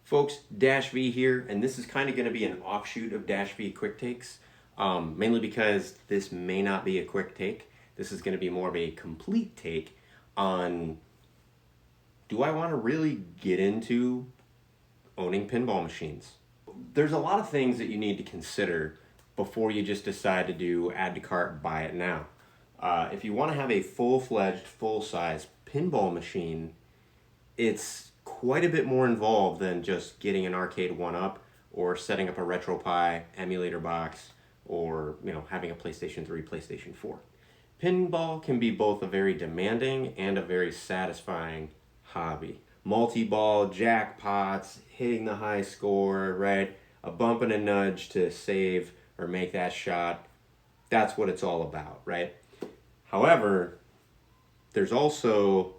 Folks, Dash V here, and this is kind of going to be an offshoot of Dash V Quick Takes, mainly because this may not be a quick take. This is going to be more of a complete take on, do I want to really get into owning pinball machines? There's a lot of things that you need to consider before you just decide to do add to cart, buy it now. If you want to have a full-fledged, full-size pinball machine, it's quite a bit more involved than just getting an arcade 1-up or setting up a RetroPie emulator box or having a PlayStation 3, PlayStation 4. Pinball can be both a very demanding and a very satisfying hobby. Multi-ball, jackpots, hitting the high score, right? A bump and a nudge to save or make that shot. That's what it's all about, right? However, there's also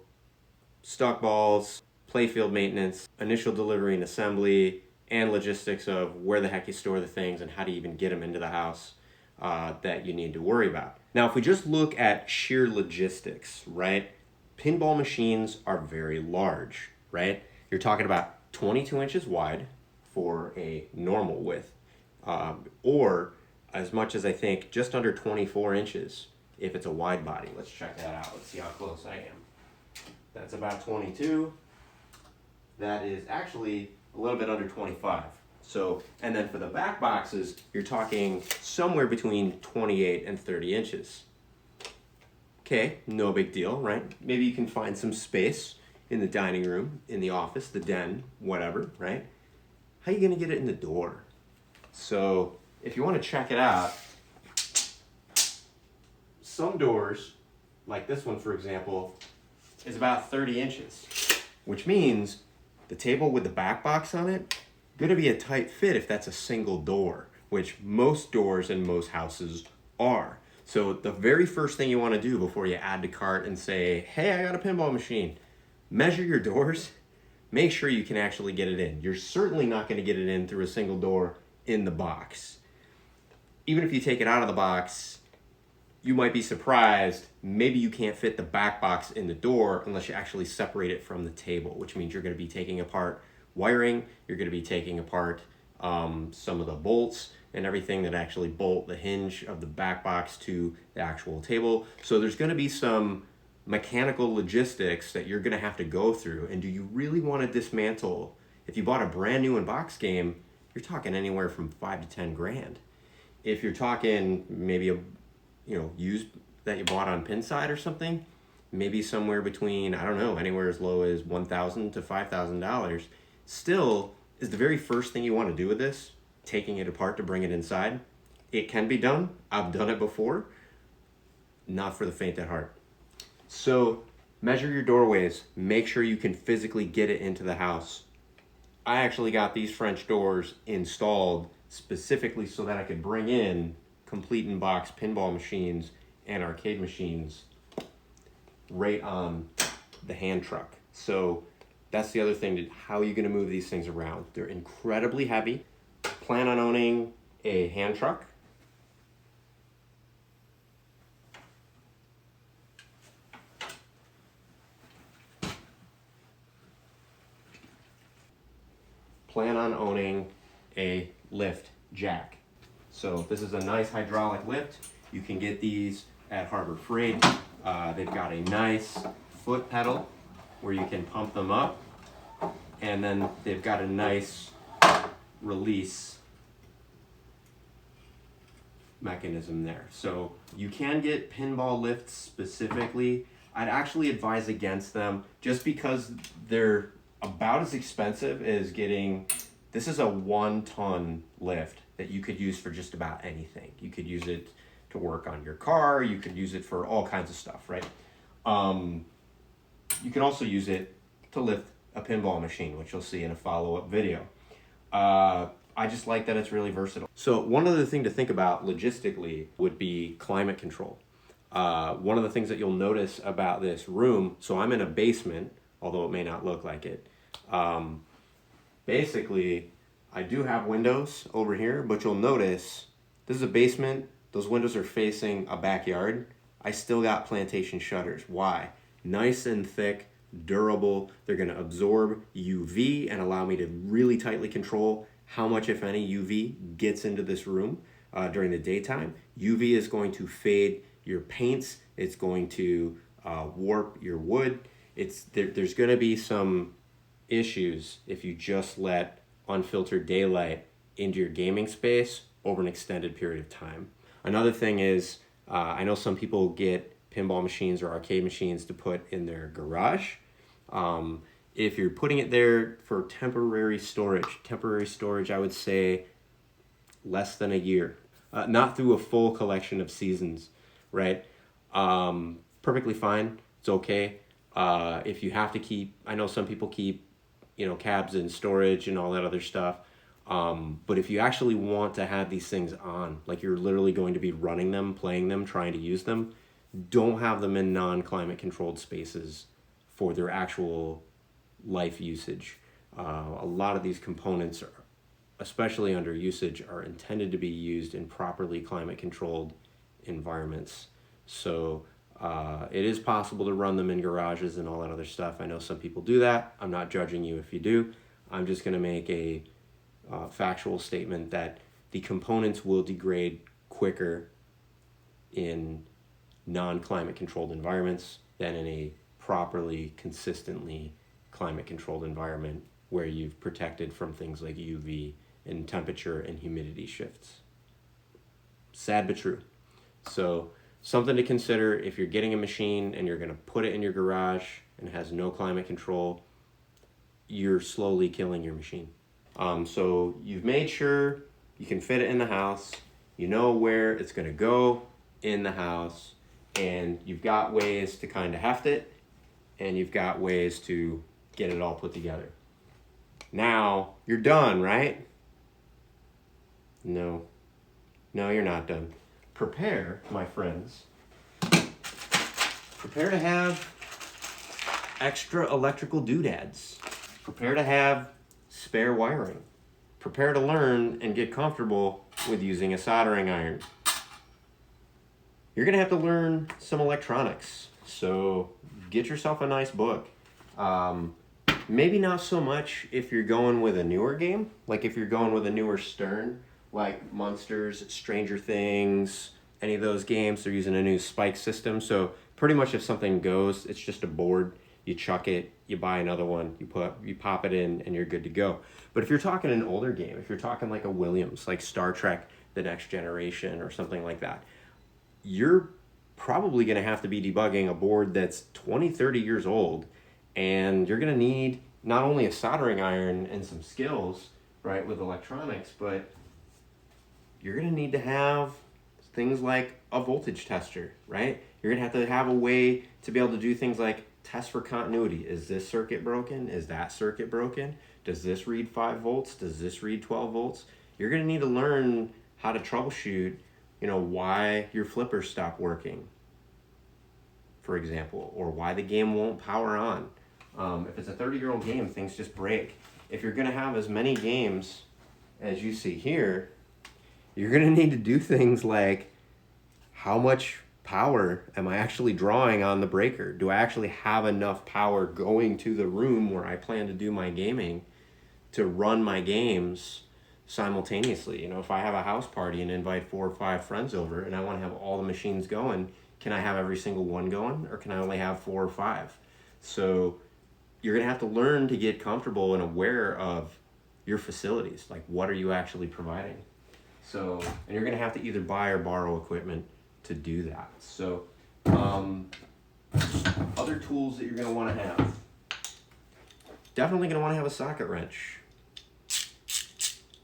stock balls, playfield maintenance, initial delivery and assembly, and logistics of where the heck you store the things and how to even get them into the house that you need to worry about. Now, if we just look at sheer logistics, right? Pinball machines are very large, right? You're talking about 22 inches wide for a normal width, or as much as I think just under 24 inches if it's a wide body. Let's check that out. Let's see how close I am. That's about 22. That is actually a little bit under 25. So, and then for the back boxes, you're talking somewhere between 28 and 30 inches. Okay, no big deal, right? Maybe you can find some space in the dining room, in the office, the den, whatever, right? How are you gonna get it in the door? So, if you wanna check it out, some doors, like this one for example, is about 30 inches, which means the table with the back box on it, gonna be a tight fit if that's a single door, which most doors in most houses are. So the very first thing you wanna do before you add to cart and say, hey, I got a pinball machine, measure your doors, make sure you can actually get it in. You're certainly not gonna get it in through a single door in the box. Even if you take it out of the box, you might be surprised, maybe you can't fit the back box in the door unless you actually separate it from the table, which means you're going to be taking apart wiring, you're going to be taking apart some of the bolts and everything that actually bolt the hinge of the back box to the actual table. So there's going to be some mechanical logistics that you're going to have to go through. And do you really want to dismantle? If you bought a brand new in-box game, you're talking anywhere from 5 to 10 grand. If you're talking maybe a used that you bought on Pinside or something, maybe somewhere between, I don't know, anywhere as low as $1,000 to $5,000, still is the very first thing you want to do with this, taking it apart to bring it inside. It can be done. I've done it before. Not for the faint at heart. So measure your doorways. Make sure you can physically get it into the house. I actually got these French doors installed specifically so that I could bring in complete in-box pinball machines and arcade machines right on the hand truck. So that's the other thing, how are you gonna move these things around? They're incredibly heavy. Plan on owning a hand truck. Plan on owning a lift jack. So this is a nice hydraulic lift. You can get these at Harbor Freight. They've got a nice foot pedal where you can pump them up. And then they've got a nice release mechanism there. So you can get pinball lifts specifically. I'd actually advise against them just because they're about as expensive as getting, this is a 1-ton lift that you could use for just about anything. You could use it to work on your car. You could use it for all kinds of stuff, right? You can also use it to lift a pinball machine, which you'll see in a follow-up video. I just like that it's really versatile. So one other thing to think about logistically would be climate control. One of the things that you'll notice about this room, so I'm in a basement, although it may not look like it. Basically, I do have windows over here, but you'll notice this is a basement. Those windows are facing a backyard. I still got plantation shutters. Why? Nice and thick durable. They're going to absorb UV and allow me to really tightly control how much, if any, UV gets into this room during the daytime. UV is going to fade your paints. It's going to warp your wood. There's going to be some issues if you just let unfiltered daylight into your gaming space over an extended period of time. Another thing is, I know some people get pinball machines or arcade machines to put in their garage. If you're putting it there for temporary storage, I would say less than a year, not through a full collection of seasons, right? Perfectly fine. It's okay. If you have to keep, I know some people keep, cabs in storage and all that other stuff. But if you actually want to have these things on, like you're literally going to be running them, playing them, trying to use them, don't have them in non-climate controlled spaces for their actual life usage. A lot of these components, especially under usage, are intended to be used in properly climate controlled environments. So it is possible to run them in garages and all that other stuff. I know some people do that. I'm not judging you if you do. I'm just going to make a factual statement that the components will degrade quicker in non-climate controlled environments than in a properly, consistently climate controlled environment where you've protected from things like UV and temperature and humidity shifts. Sad but true. So something to consider if you're getting a machine and you're going to put it in your garage and it has no climate control, you're slowly killing your machine. So you've made sure you can fit it in the house, you know where it's going to go in the house, and you've got ways to kind of heft it, and you've got ways to get it all put together. Now, you're done, right? No, you're not done. Prepare, my friends. Prepare to have extra electrical doodads. Prepare to have spare wiring. Prepare to learn and get comfortable with using a soldering iron. You're going to have to learn some electronics. So get yourself a nice book. Maybe not so much if you're going with a newer game, like if you're going with a newer Stern, like Munsters, Stranger Things, any of those games. They're using a new spike system. So pretty much if something goes, it's just a board. You chuck it, you buy another one, you pop it in, and you're good to go. But if you're talking an older game, if you're talking like a Williams, like Star Trek The Next Generation or something like that, you're probably going to have to be debugging a board that's 20, 30 years old, and you're going to need not only a soldering iron and some skills, right, with electronics, but you're going to need to have things like a voltage tester, right? You're going to have a way to be able to do things like test for continuity. Is this circuit broken? Is that circuit broken? Does this read 5 volts? Does this read 12 volts? You're going to need to learn how to troubleshoot, why your flippers stop working, for example, or why the game won't power on. If it's a 30-year-old game, things just break. If you're going to have as many games as you see here, you're going to need to do things like, how much power am I actually drawing on the breaker? Do I actually have enough power going to the room where I plan to do my gaming to run my games simultaneously? If I have a house party and invite 4 or 5 friends over and I want to have all the machines going, can I have every single one going, or can I only have 4 or 5? So you're going to have to learn to get comfortable and aware of your facilities. Like, what are you actually providing? So, and you're going to have to either buy or borrow equipment to do that. So other tools that you're going to want to have. Definitely going to want to have a socket wrench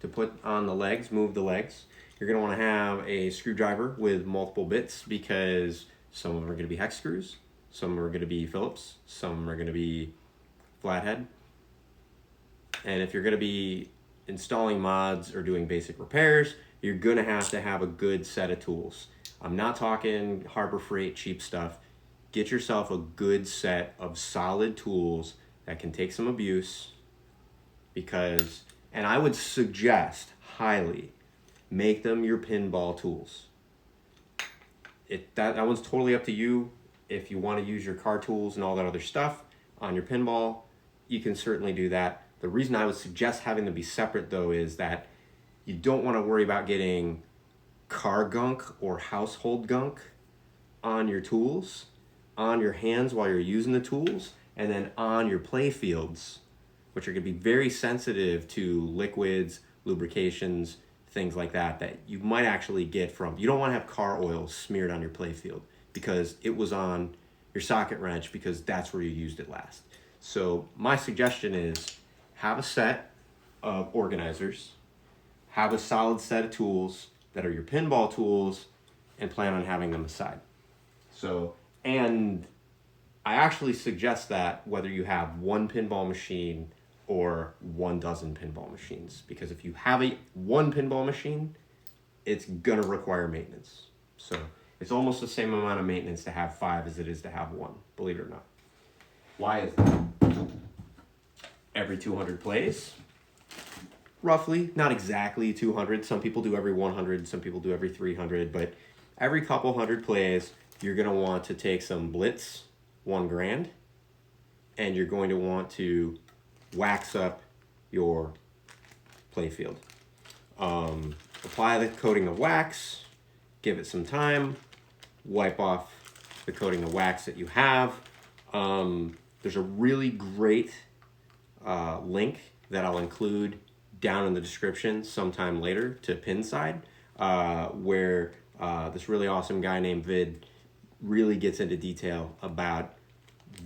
to put on the legs, move the legs. You're going to want to have a screwdriver with multiple bits, because some of them are going to be hex screws, some are going to be Phillips, some are going to be flathead. And if you're going to be installing mods or doing basic repairs, you're going to have a good set of tools. I'm not talking Harbor Freight cheap stuff. Get yourself a good set of solid tools that can take some abuse, and I would suggest highly, make them your pinball tools. That one's totally up to you if you want to use your car tools and all that other stuff. on your pinball, you can certainly do that. The reason I would suggest having them be separate though is that you don't want to worry about getting car gunk or household gunk on your tools, on your hands while you're using the tools, and then on your play fields, which are going to be very sensitive to liquids, lubrications, things like that, that you might actually get from, you don't want to have car oil smeared on your play field because it was on your socket wrench because that's where you used it last. So my suggestion is have a set of organizers, have a solid set of tools that are your pinball tools, and plan on having them aside. So, and I actually suggest that whether you have one pinball machine or 1 dozen pinball machines, because if you have one pinball machine, it's gonna require maintenance. So it's almost the same amount of maintenance to have 5 as it is to have 1, believe it or not. Why is that? Every 200 plays, roughly, not exactly 200. Some people do every 100, some people do every 300, but every couple hundred plays, you're gonna want to take some Blitz 1 grand, and you're going to want to wax up your playfield. Apply the coating of wax, give it some time, wipe off the coating of wax that you have. There's a really great link that I'll include down in the description sometime later to Pinside, where this really awesome guy named Vid really gets into detail about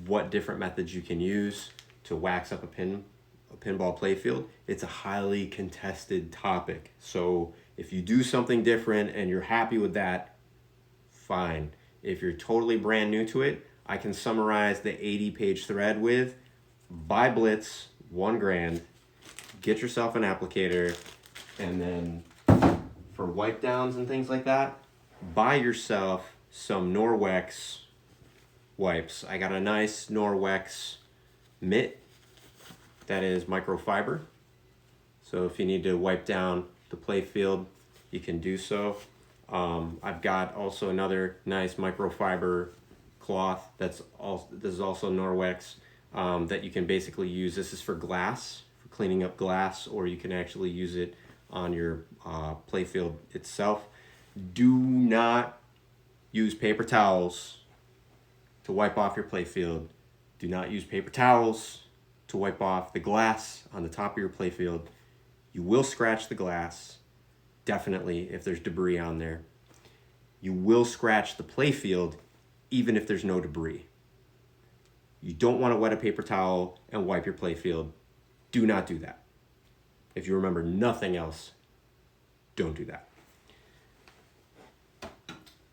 what different methods you can use to wax up a pinball playfield. It's a highly contested topic. So if you do something different and you're happy with that, fine. If you're totally brand new to it, I can summarize the 80-page thread with buy Blitz 1 grand, get yourself an applicator, and then for wipe downs and things like that, buy yourself some Norwex wipes. I got a nice Norwex mitt that is microfiber. So if you need to wipe down the playfield, you can do so. I've got also another nice microfiber cloth this is also Norwex, that you can basically use. This is for glass, for cleaning up glass, or you can actually use it on your playfield itself. Do not use paper towels to wipe off your playfield. Do not use paper towels to wipe off the glass on the top of your playfield. You will scratch the glass, definitely, if there's debris on there. You will scratch the playfield even if there's no debris. You don't want to wet a paper towel and wipe your playfield. Do not do that. If you remember nothing else, don't do that.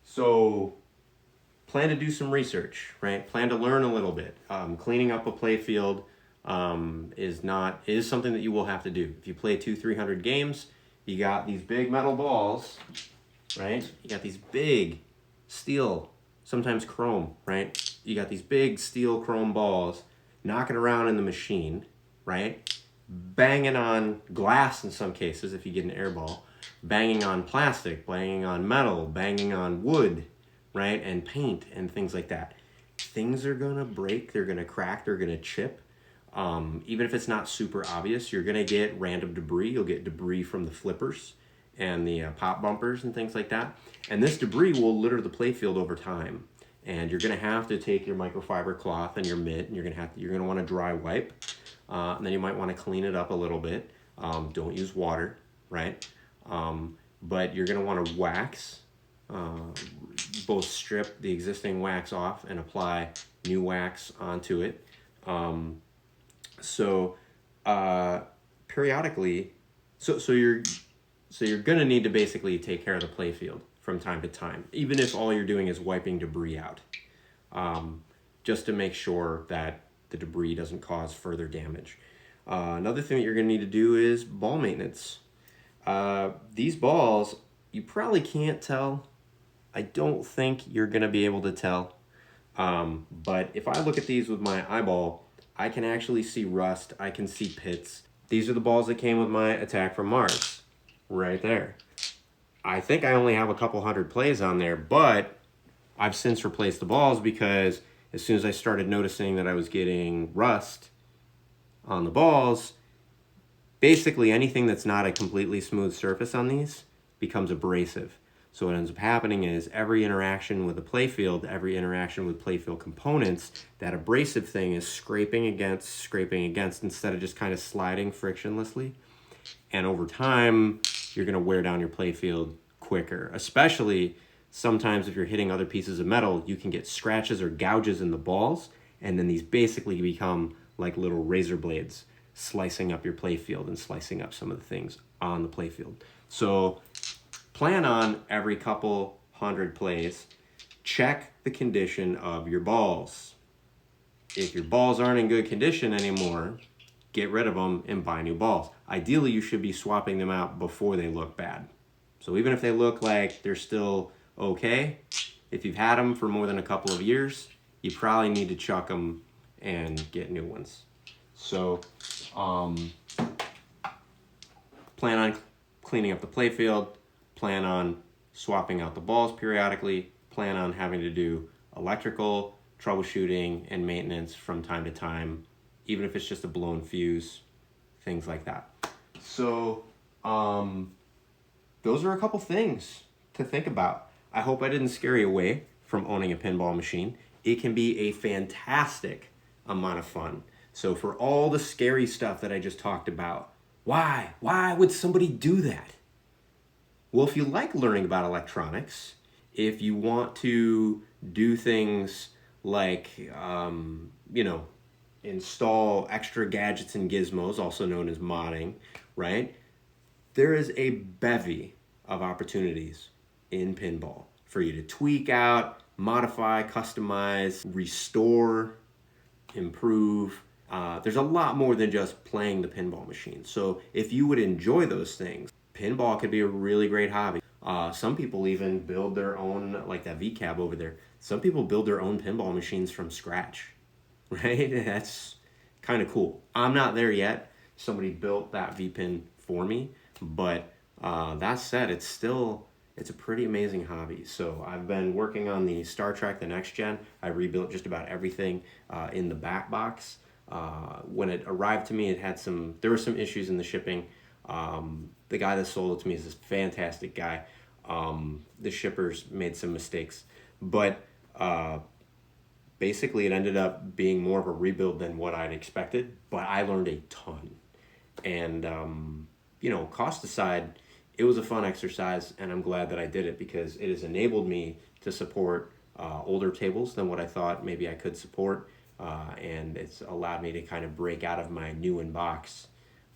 So plan to do some research, right? Plan to learn a little bit. Cleaning up a playfield is something that you will have to do. If you play 200-300 games, you got these big metal balls, right? You got these big steel, sometimes chrome, right? You got these big steel chrome balls knocking around in the machine, right? Banging on glass in some cases if you get an air ball, banging on plastic, banging on metal, banging on wood, right? And paint and things like that. Things are gonna break, they're gonna crack, they're gonna chip. Even if it's not super obvious, you're gonna get random debris. You'll get debris from the flippers and the pop bumpers and things like that. And this debris will litter the playfield over time. And you're gonna have to take your microfiber cloth and your mitt, and you're gonna want to dry wipe. And then you might want to clean it up a little bit. Don't use water, right? But you're gonna want to wax, both strip the existing wax off and apply new wax onto it. Periodically, so you're gonna need to basically take care of the playfield from time to time, even if all you're doing is wiping debris out, just to make sure that the debris doesn't cause further damage. Another thing that you're gonna need to do is ball maintenance. These balls, you probably can't tell. I don't think you're gonna be able to tell. But if I look at these with my eyeball, I can actually see rust, I can see pits. These are the balls that came with my Attack from Mars, right there. I think I only have a couple hundred plays on there, but I've since replaced the balls because as soon as I started noticing that I was getting rust on the balls, basically anything that's not a completely smooth surface on these becomes abrasive. So what ends up happening is every interaction with the playfield, every interaction with playfield components, that abrasive thing is scraping against instead of just kind of sliding frictionlessly. And over time, you're gonna wear down your playfield quicker. Especially sometimes if you're hitting other pieces of metal, you can get scratches or gouges in the balls, and then these basically become like little razor blades, slicing up your playfield and slicing up some of the things on the playfield. So plan on every couple hundred plays, check the condition of your balls. If your balls aren't in good condition anymore, get rid of them and buy new balls. Ideally, you should be swapping them out before they look bad. So even if they look like they're still okay, if you've had them for more than a couple of years, you probably need to chuck them and get new ones. So plan on cleaning up the playfield, plan on swapping out the balls periodically, plan on having to do electrical troubleshooting and maintenance from time to time, even if it's just a blown fuse, things like that. So those are a couple things to think about. I hope I didn't scare you away from owning a pinball machine. It can be a fantastic amount of fun. So for all the scary stuff that I just talked about, why would somebody do that? Well, if you like learning about electronics, if you want to do things like, install extra gadgets and gizmos, also known as modding, right? There is a bevy of opportunities in pinball for you to tweak out, modify, customize, restore, improve. There's a lot more than just playing the pinball machine. So if you would enjoy those things, pinball could be a really great hobby. Some people even build their own, like that V-cab over there. Some people build their own pinball machines from scratch, right? That's kind of cool. I'm not there yet. Somebody built that V-pin for me, but that said, it's a pretty amazing hobby. So I've been working on the Star Trek The Next Gen. I rebuilt just about everything in the back box. When it arrived to me, there were some issues in the shipping. The guy that sold it to me is this fantastic guy. The shippers made some mistakes, but basically it ended up being more of a rebuild than what I'd expected, but I learned a ton. And, cost aside, it was a fun exercise, and I'm glad that I did it because it has enabled me to support older tables than what I thought maybe I could support, and it's allowed me to kind of break out of my new in box.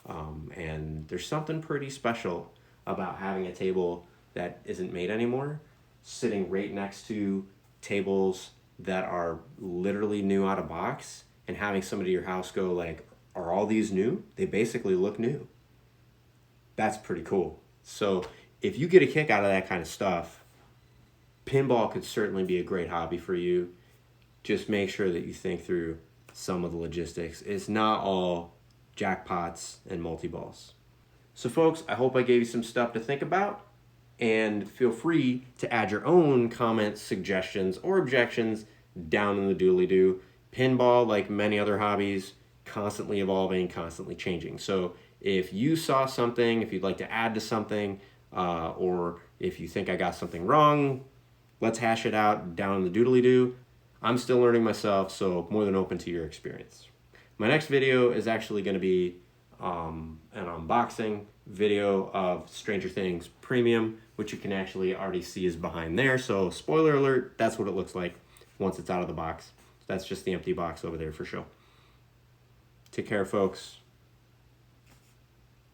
And there's something pretty special about having a table that isn't made anymore, sitting right next to tables that are literally new out of box, and having somebody at your house go like, are all these new? They basically look new. That's pretty cool. So if you get a kick out of that kind of stuff, pinball could certainly be a great hobby for you. Just make sure that you think through some of the logistics. It's not all jackpots and multi-balls. So folks, I hope I gave you some stuff to think about, and feel free to add your own comments, suggestions, or objections down in the doodly-doo. Pinball, like many other hobbies, constantly evolving, constantly changing. So if you saw something, if you'd like to add to something, or if you think I got something wrong, let's hash it out down in the doodly-doo. I'm still learning myself, so more than open to your experience. My next video is actually going to be an unboxing video of Stranger Things Premium, which you can actually already see is behind there. So spoiler alert, that's what it looks like once it's out of the box. That's just the empty box over there for show. Take care, folks.